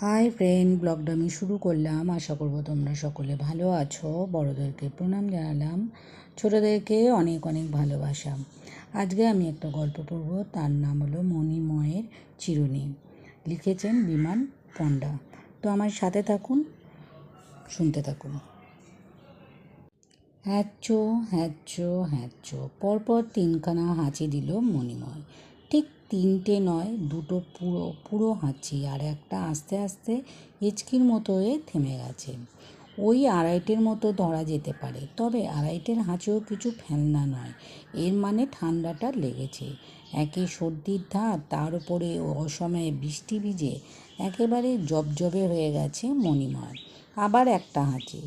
Hi friend, ব্লগটা আমি শুরু করলাম। আশা করব তোমরা সকলে ভালো আছো। বড়োদেরকে প্রণাম জানালাম, ছোটোদেরকে অনেক অনেক ভালোবাসা। আজকে আমি একটা গল্প পড়ব, তার নাম হলো মণিময়ের চিরুনি। লিখেছেন বিমান পণ্ডা। তো আমার সাথে থাকুন, শুনতে থাকুন। হ্যাঁচো হ্যাঁচো হ্যাঁচো, পরপর তিনখানা হাঁচি দিল মণিময়। ঠিক তিনটে নয়, দুটো পুরো পুরো হাঁচি, আর একটা আস্তে আস্তে হিচকির মতো হয়ে থেমে গেছে। ওই আড়াইটের মতো ধরা যেতে পারে, তবে আড়াইটের হাঁচিও কিছু ফেলনা নয়। এর মানে ঠান্ডাটা লেগেছে। একে সর্দির ধার, তার উপরে অসময়ে বৃষ্টি ভিজে একেবারে জবজবে হয়ে গেছে মণিময়। আবার একটা হাঁচি।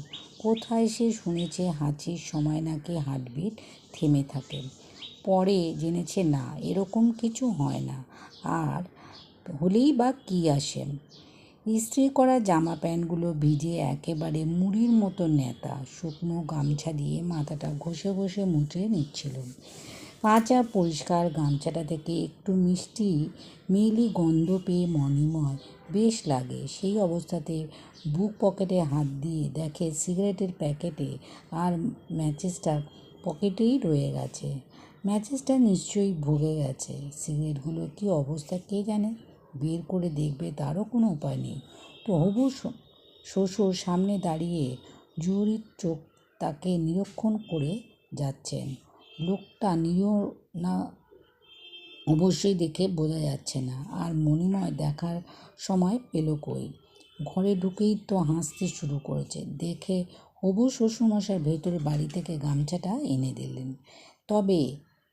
কোথায় সে শুনেছে হাঁচির সময় নাকি হার্টবিট থেমে থাকে। পরে জেনেছে না, এরকম কিছু হয় না। আর হলেই বা কী আসে। ইস্ত্রি করা জামা প্যান্টগুলো ভিজে একেবারে মুড়ির মতো নেতা। শুকনো গামছা দিয়ে মাথাটা ঘষে ঘষে মুছে নিচ্ছিল। কাঁচা পরিষ্কার গামছাটা থেকে একটু মিষ্টি মেলি গন্ধ পেয়ে মণিময় বেশ লাগে। সেই অবস্থাতে বুক পকেটে হাত দিয়ে দেখে সিগারেটের প্যাকেটে আর ম্যাচেসটা পকেটেই রয়ে গেছে। ম্যাচেসটা নিশ্চয়ই ভুগে গেছে। সিগারেটগুলো কী অবস্থা কে জানে। বের করে দেখবে তারও কোনো উপায় নেই। তো হবু শ্বশুর সামনে দাঁড়িয়ে জুরির চোখ তাকে নিরীক্ষণ করে যাচ্ছেন। লোকটা নিরীহ না অবশ্যই দেখে বোঝা যাচ্ছে না। আর মণিময় দেখার সময় পেল কই। ঘরে ঢুকেই তো হাসতে শুরু করেছে। দেখে হবু শ্বশুরমশাই ভেতরে বাড়ি থেকে গামছাটা এনে দিলেন। তবে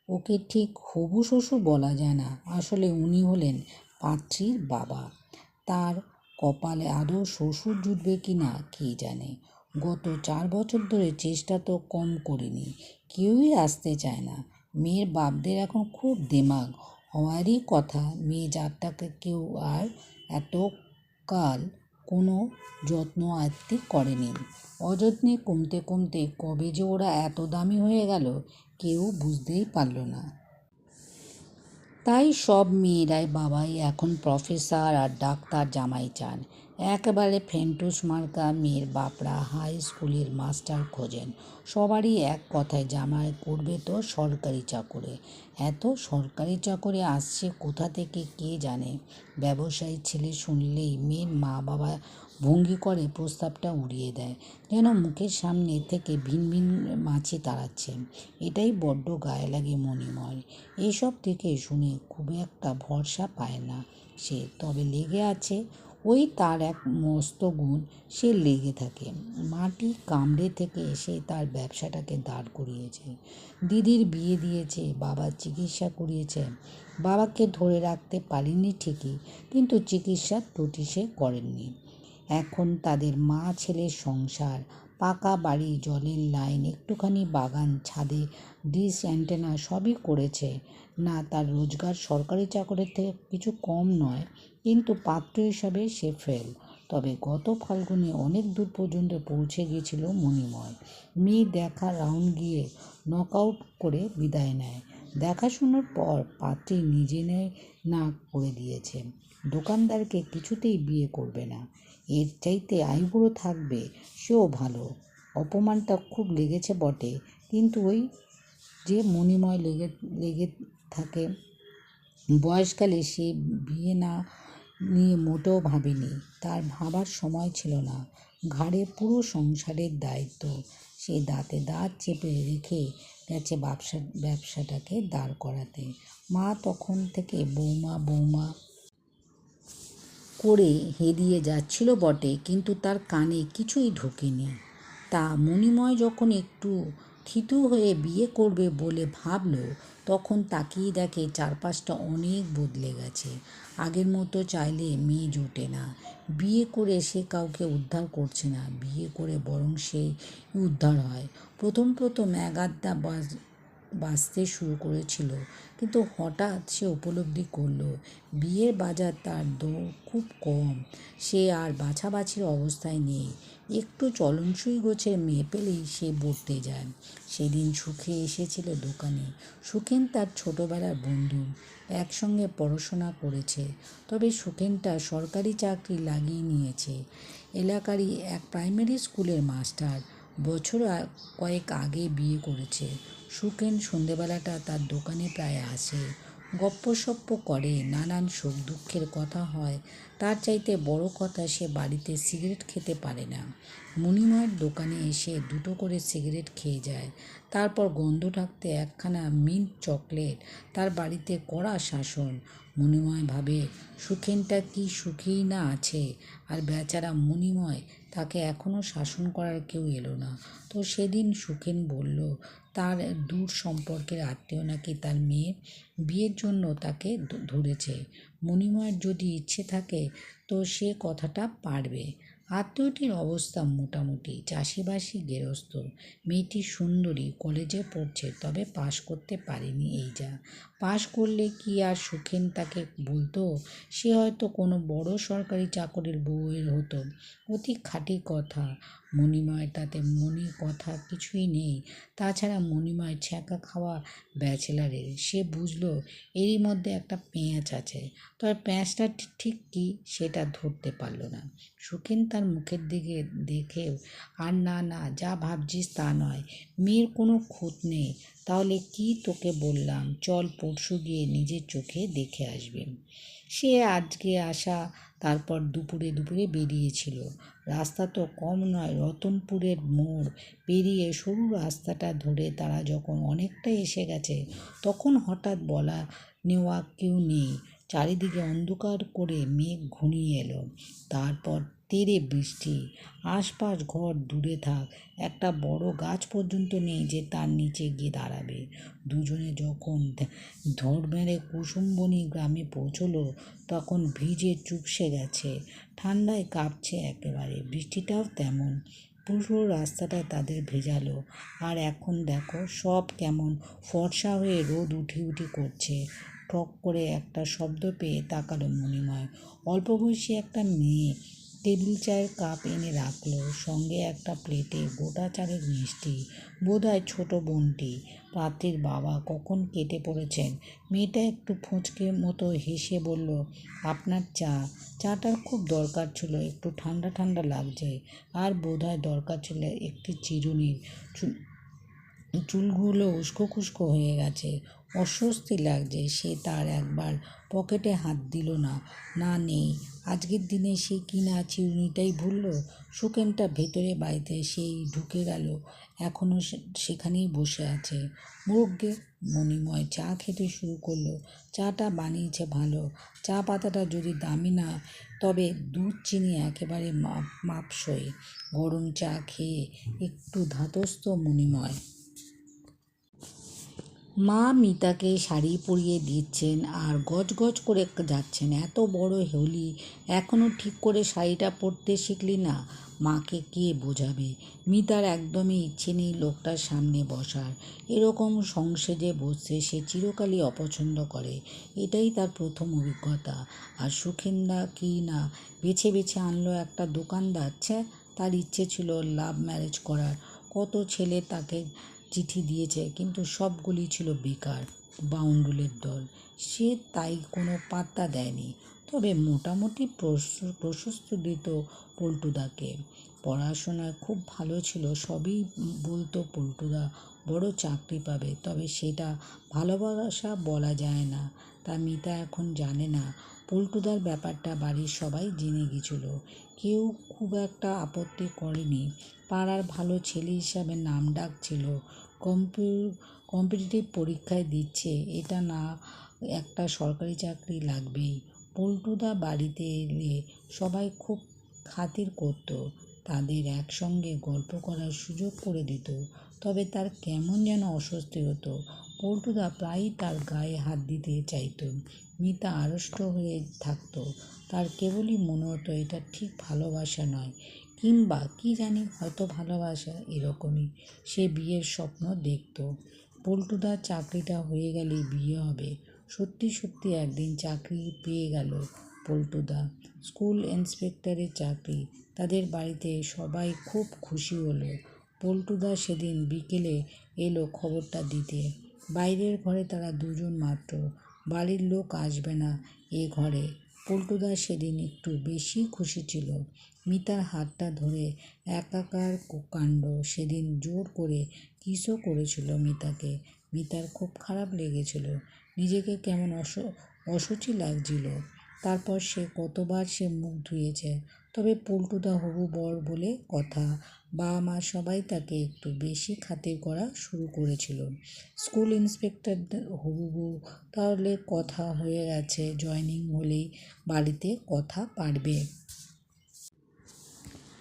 ওকে ঠিক হবু শ্বশুর বলা যায় না, আসলে উনি হলেন পাত্রীর বাবা। তার কপালে আদৌ শ্বশুর জুটবে কি না কে জানে। গত 4 বছর ধরে চেষ্টা তো কম করিনি, কেউই আসতে চায় না। মেয়ের বাপদের এখন খুব দেমাগ হওয়ারই কথা। মেয়ে জাতটাকে কেউ আর এতকাল কোনো যত্ন আয়ত্তি করেনি। অযত্নে কমতে কমতে কবে যে ওরা এত দামি হয়ে গেল কেউ বুঝতেই পারল না। তাই সব মেয়েরাই বাবাই এখন প্রফেসর আর ডাক্তার জামাই চান। একেবারে ফেন্টুস মার্কা মেয়ের বাপরা হাই স্কুলের মাস্টার খোঁজেন। সবারই এক কথায় জামাই করবে তো সরকারি চাকরি। এত সরকারি চাকরি আসছে কোথা থেকে কে জানে। ব্যবসায়ী ছেলে শুনলেই মেয়ের মা বাবা ভঙ্গি করে প্রস্তাবটা উড়িয়ে দেয়, যেন মুখের সামনে থেকে ভিন ভিন মাছি তাড়াচ্ছে। এটাই বড্ড গায়ে লাগে মণিময়। এইসব থেকে শুনে খুব একটা ভরসা পায় না সে, তবে লেগে আছে। ওই তার এক মস্ত গুণ, সে লেগে থাকে। মাটি কামড়ে থেকে এসে তার ব্যবসাটাকে দাঁড় করিয়েছে। দিদির বিয়ে দিয়েছে, বাবার চিকিৎসা করিয়েছে। বাবাকে ধরে রাখতে পারেননি ঠিকই, কিন্তু চিকিৎসার ত্রুটি সে করেননি। এখন তাদের মা ছেলের সংসার, পাকা বাড়ি, জলের লাইন, একটুখানি বাগান, ছাদে ডিশ অ্যান্টেনা সবই করেছে। না, তার রোজগার সরকারি চাকরির থেকে কিছু কম নয়, কিন্তু পাত্র হিসাবে সে ফেল। তবে গত ফাল্গুনে অনেক দূর পর্যন্ত পৌঁছে গিয়েছিল মণিময়। মেয়ে দেখা রাউন্ড গিয়ে নক আউট করে বিদায় নেয়। দেখাশোনার পর পাত্রী নিজে না করে দিয়েছে। দোকানদারকে কিছুতেই বিয়ে করবে না। এর চাইতে আইবুড়ো থাকবে সেও ভালো। অপমানটা খুব লেগেছে বটে, কিন্তু ওই যে মণিময় লেগে থাকে। বয়সকালে সে বিয়ে না নিয়ে মোটেও ভাবেনি, তার ভাবার সময় ছিল না। ঘাড়ে পুরো সংসারের দায়িত্ব। সে দাঁতে দাঁত চেপে রেখে গেছে ব্যবসাটাকে দাঁড় করাতে। মা তখন থেকে বৌমা বৌমা করে হেদিয়ে যাচ্ছিল বটে, কিন্তু তার কানে কিছুই ঢোকেনি। তা মণিময় যখন একটু থিতু হয়ে বিয়ে করবে বলে ভাবল, তখন তাকিয়ে দেখে চারপাশটা অনেক বদলে গেছে। আগের মতো চাইলে মেয়ে জোটে না। বিয়ে করে সে কাউকে উদ্ধার করছে না, বিয়ে করে বরং সেই উদ্ধার হয়। প্রথম প্রথম এগাদ্দা বাজতে শুরু করেছিল, কিন্তু হঠাৎ সে উপলব্ধি করলো বিয়ের বাজার তার খুব কম। সে আর বাছাবাছির অবস্থায় নেই। একটু চলনসই গোছের মেয়ে পেলেই সে বর্তে যায়। সেদিন সুখে এসেছিল দোকানে। সুখেন তার ছোটবেলার বন্ধু, একসঙ্গে পড়াশোনা করেছে। তবে সুখেনটা সরকারি চাকরি লাগিয়ে নিয়েছে। এলাকারই এক প্রাইমারি স্কুলের মাস্টার। বছর কয়েক আগে বিয়ে করেছে। সুখেন সন্ধেবেলাটা তার দোকানে প্রায় আসে, গপ্পসপ্প করে, নানান সুখ দুঃখের কথা হয়। তার চাইতে বড় কথা, সে বাড়িতে সিগারেট খেতে পারে না। মণিময়ের দোকানে এসে দুটো করে সিগারেট খেয়ে যায়। তারপর গন্ধ ঢাকতে একখানা মিন্ট চকলেট। তার বাড়িতে কড়া শাসন। মণিময় ভাবে সুখেনটা কি সুখেই না আছে, আর বেচারা মণিময়, তাকে এখনও শাসন করার কেউ এলো না। তো সেদিন সুখেন বলল তার দূর সম্পর্কের আত্মীয় নাকি তার মেয়ের বিয়ের জন্য তাকে ধরেছে। মণিময়ের যদি ইচ্ছে থাকে তো সে কথাটা পারবে। আত্মীয়টির অবস্থা মোটামুটি, চাষিবাসী গেরস্থ। মেয়েটি সুন্দরী, কলেজে পড়ছে, তবে পাশ করতে পারেনি, এই যা। পাশ করলে কি আর সুখেন তাকে বলতো? সে হয়তো কোনো বড় সরকারি চাকরির বউয়ের হতো। অতি খাঁটি কথা। মণিময় তাতে মনির কথা কিছুই নেই। তাছাড়া মণিময় ছ্যাঁকা খাওয়া ব্যাচেলারের। সে বুঝলো এরই মধ্যে একটা পেঁয়াজ আছে, তবে পেঁয়াজটা ঠিক কী সেটা ধরতে পারল না। সুখেন তার মুখের দিকে দেখেও, আর না না, যা ভাবছিস তা নয়, মেয়ের কোনো খুঁত নেই। তাহলে কি তোকে বললাম, চল পরশু গিয়ে নিজের চোখে দেখে আসবে। সে আজকে আসা, তারপর দুপুরে দুপুরে বেরিয়েছিল। রাস্তা তো কম নয়। রতনপুরের মোড় পেরিয়ে সরু রাস্তাটা ধরে তারা যখন অনেকটাই এসে গেছে, তখন হঠাৎ বলা নেওয়া কেউ নেই। চারিদিকে অন্ধকার করে মেঘ ঘনিয়ে এলো। তারপর তেড়ে বৃষ্টি। আশপাশ ঘর দূরে থাক, একটা বড় গাছ পর্যন্ত নেই যে তার নিচে গিয়ে দাঁড়াবে। দুজনে যখন ধড়মেড়ে কুসুমবনী গ্রামে পৌঁছলো, তখন ভিজে চুপসে গেছে, ঠান্ডায় কাঁপছে একেবারে। বৃষ্টিটাও তেমন। পুরো রাস্তাটা তাদের ভেজালো। আর এখন দেখো, সব কেমন ফর্সা হয়ে রোদ উঠি উঠি করছে। ঠক করে একটা শব্দ পেয়ে তাকালো মণিময়। অল্প বয়সী একটা মেয়ে টেবিল চায়ের কাপ এনে রাখলো, সঙ্গে একটা প্লেটে গোটা চারেক মিষ্টি। বোধহয় ছোট বোনটি। পাত্রীর বাবা কখন কেটে পড়েছেন। মেয়েটা একটু ফুঁচকে মতো হেসে বলল, আপনার চা। চাটার খুব দরকার ছিল, একটু ঠান্ডা ঠান্ডা লাগছে। আর বোধহয় দরকার ছিল একটি চিরুনির। চুলগুলো উস্কো খুস্কো হয়ে গেছে, অস্বস্তি লাগছে। সে তার একবার পকেটে হাত দিল না। না, নেই। আজকের দিনে সে কিনা চিরুনিটাই ভুলল। সুখেনটা ভেতরে বাড়িতে সেই ঢুকে গেল, এখনও সেখানেই বসে আছে। মোরগে মণিময় চা খেতে শুরু করলো। চাটা বানিয়েছে ভালো। চা পাতাটা যদি দামি না, তবে দুধ চিনি একেবারে মাপসই। গরম চা খেয়ে একটু ধাতস্থ মণিময়। মা মিতাকে শাড়ি পরিয়ে দিচ্ছেন আর গজগজ করে যাচ্ছেন, এত বড় হলি এখনও ঠিক করে শাড়িটা পরতে শিখলি না? মাকে কে বোঝাবে? মিতার একদমই ইচ্ছে নেই লোকটার সামনে বসার। এরকম সংসেজে বসতে সে চিরকালই অপছন্দ করে। এটাই তার প্রথম অভিজ্ঞতা। আর সুখেন্দা কি না বেছে বেছে আনলো একটা দোকানদার। তার ইচ্ছে ছিল লাভ ম্যারেজ করার। কত ছেলে তাকে চিঠি দিয়েছে, কিন্তু সবগুলি ছিল বেকার, বাউন্ডুলের দল। সে তাই কোনো পাত্তা দেয়নি। তবে মোটামুটি প্রশস্ত দিত পল্টুদাকে। পড়াশোনায় খুব ভালো ছিল, সবই বলতো পল্টুদা বড় চাকরি পাবে। তবে সেটা ভালোবাসা বলা যায় না। তা মিতা এখন জানে না। পল্টুদার ব্যাপারটা বাড়ির সবাই জেনে গেছিল। কেউ খুব একটা আপত্তি করেনি। পাড়ার ভালো ছেলে হিসাবে নামডাক ছিল। কম্পিটিটিভ পরীক্ষায় দিচ্ছে, এটা না একটা সরকারি চাকরি লাগবেই। পল্টুদা বাড়িতে এলে সবাই খুব খাতির করত, তাদের একসঙ্গে গল্প করার সুযোগ করে দিত। তবে তার কেমন যেন অস্বস্তি হতো। পল্টুদা প্রায়ই তার গায়ে হাত দিতে চাইত। মিতা আড়ষ্ট হয়ে থাকতো। তার কেবলই মনে হতো এটা ঠিক ভালোবাসা নয়, কিংবা কি জানি, হয়তো ভালোবাসা এরকমই। সে বিয়ের স্বপ্ন দেখত। পল্টুদার চাকরিটা হয়ে গেলেই বিয়ে হবে। সত্যি সত্যি একদিন চাকরি পেয়ে গেল পল্টুদা। স্কুল ইন্সপেক্টরের চাকরি। তাদের বাড়িতে সবাই খুব খুশি হলো। পল্টুদা সেদিন বিকেলে এলো খবরটা দিতে। বাইরের ঘরে তারা দুজন মাত্র, বাড়ির লোক আসবে না এ ঘরে। পল্টুদা সেদিন একটু বেশি খুশি ছিল। মিতার হাতটা ধরে একাকার কাণ্ড। সেদিন জোর করে কিসও করেছিল মিতাকে। মিতার খুব খারাপ লেগেছিল, নিজেকে কেমন অশুচি লাগছিল। তারপর কতবার সে মুখ ধুয়েছে। তবে পল্টুদা হবু বর বলে কথা, বাবা মা সবাই তাকে একটু বেশি খাতির করা শুরু করেছিল। স্কুল ইন্সপেক্টর হবু বউ তাহলে কথা হয়ে গেছে, জয়েনিং হলেই বাড়িতে কথা পারবে।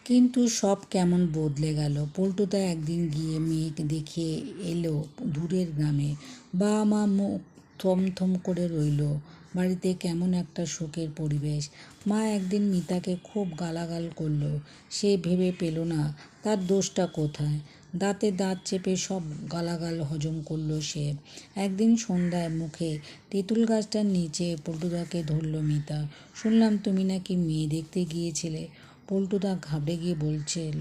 কিন্তু সব কেমন বদলে গেল। পল্টুদা একদিন গিয়ে মেয়েকে দেখে এলো দূরের গ্রামে। বাবা মা মুখ থমথম করে রইল। বাড়িতে কেমন একটা শোকের পরিবেশ। মা একদিন মিতাকে খুব গালাগাল করলো। সে ভেবে পেল না তার দোষটা কোথায়। দাঁতে দাঁত চেপে সব গালাগাল হজম করলো সে। একদিন সন্ধ্যায় মুখে তেঁতুল গাছটার নিচে পল্টুদাকে ধরল মিতা। শুনলাম তুমি নাকি মেয়ে দেখতে গিয়েছিলে। পল্টুদা ঘাবড়ে গিয়ে বলছিল,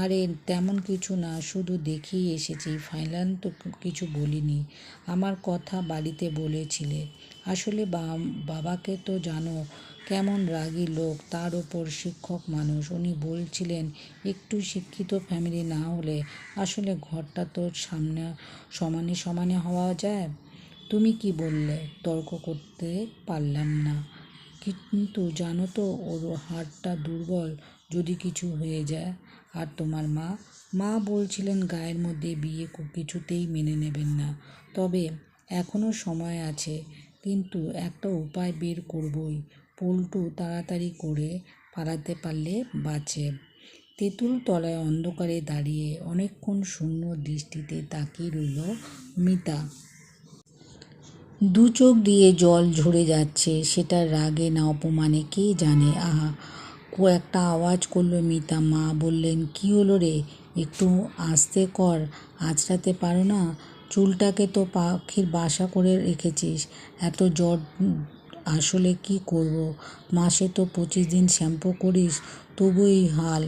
আরে তেমন কিছু না, শুধু দেখেই এসেছি, ফাইনাল তো কিছু বলিনি। আমার কথা বাড়িতে বলেছিলে। আসলে বাবাকে তো জানো, কেমন রাগী লোক, তার ওপর শিক্ষক মানুষ। উনি বলছিলেন একটু শিক্ষিত ফ্যামিলি না হলে আসলে ঘরটা তো সমানে সমানে হওয়া যায়। তুমি কি বললে? তর্ক করতে পারলাম না। কিন্তু জানো তো ওর হাড়টা দুর্বল, যদি কিছু হয়ে যায়। আর তোমার মা বলছিলেন গায়ের মধ্যে বিয়ে কিছুতেই মেনে নেবেন না। তবে এখনও সময় আছে, কিন্তু একটা উপায় বের করবই। পল্টু তাড়াতাড়ি করে পালাতে পারলে বাঁচে। তেঁতুল তলায় অন্ধকারে দাঁড়িয়ে অনেকক্ষণ শূন্য দৃষ্টিতে তাকিয়ে রইল মিতা। দু চোখ দিয়ে জল ঝরে যাচ্ছে, সেটা রাগে না অপমানে কে জানে। আহা, একটা আওয়াজ করলো মিতা। মা বললেন, কি হলো রে, একটু আস্তে কর, আঁচড়াতে পারো না? চুলটাকে তো পাখির বাসা করে রেখেছিস, এত জ্বর। আসলে কি করব, মাসে তো 25 দিন শ্যাম্পু করিস, তবু এই হাল।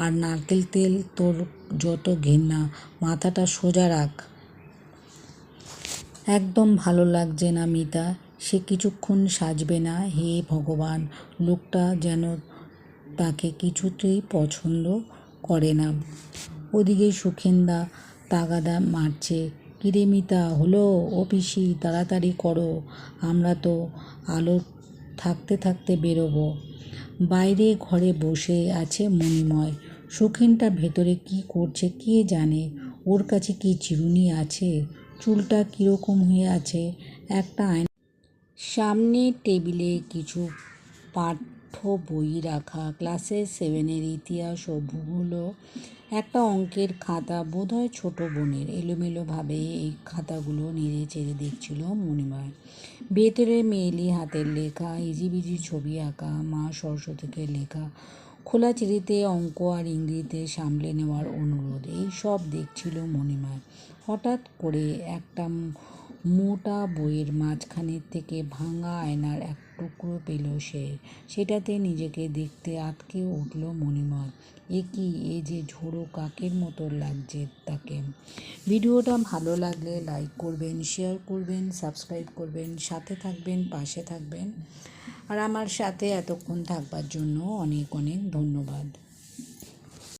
আর নারকেল তেল তোর যত ঘেন্না, মাথাটা সোজা রাখ। একদম ভালো লাগছে না মিতা। সে কিছুক্ষণ সাজবে না। হে ভগবান, লোকটা যেন তাকে কিছুতেই পছন্দ করে না। ওদিকে সুখেন্দা তাগাদা মারছে, কিরে মিতা, হলো? ও পিসি, তাড়াতাড়ি করো, আমরা তো আলো থাকতে থাকতে বেরোবো। বাইরে ঘরে বসে আছে মণিময়। সুখেনটা ভেতরে কি করছে কে জানে। ওর কাছে কি চিরুনি আছে? চুলটা কীরকম হয়ে আছে। একটা সামনে টেবিলে কিছু পাঠ্য বই রাখা, ক্লাসের 7-এর ইতিহাস ও ভূগোলও, একটা অঙ্কের খাতা, বোধহয় ছোট বোনের। এলোমেলোভাবে এই খাতাগুলো নেড়ে চেড়ে দেখছিল মণিময়। ভেতরে মেয়েলি হাতের লেখা, হিজিবিজি ছবি আঁকা, মা সরস্বতীকে লেখা, খোলা চিঠিতে অঙ্ক আর ইংরেজিতে সামলে নেওয়ার অনুরোধ। এই সব দেখছিল মণিময়। হঠাৎ করে একটা মোটা বইয়ের মাঝখানের থেকে ভাঙা আয়নার এক টুকরো পেল সে। সেটাতে নিজেকে দেখতে আটকে উঠল মণিময়। এ কি, এ যে ঝোড়ো কাকের মতো লাগছে তাকে। ভিডিওটা ভালো লাগলে লাইক করবেন, শেয়ার করবেন, সাবস্ক্রাইব করবেন, সাথে থাকবেন, পাশে থাকবেন। আর আমার সাথে এতক্ষণ থাকবার জন্য অনেক অনেক ধন্যবাদ।